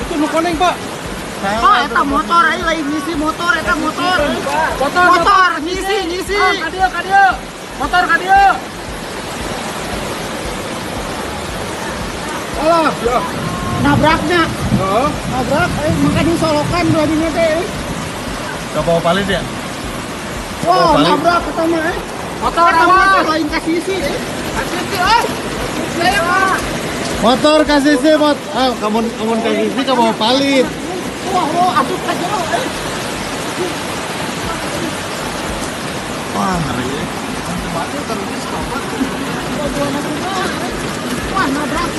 itu nu koneng, Pak. Pak, eta motor aja lagi ngisi motor, eta motor. Motor, ngisi. Kadio. Motor kadio. Alah, ya. Nabraknya. Heeh. Nabrak, makanya solokan dua dinya teh. Gak bawa palit ya? Wah, nabrak ketemu Motor Eta apa? motor lain kasih isi. Motor kasih sih, kamu kasih sih gak bawa palit. Wah, asup aja lo. Wah, ngeri. Wah, nabrak.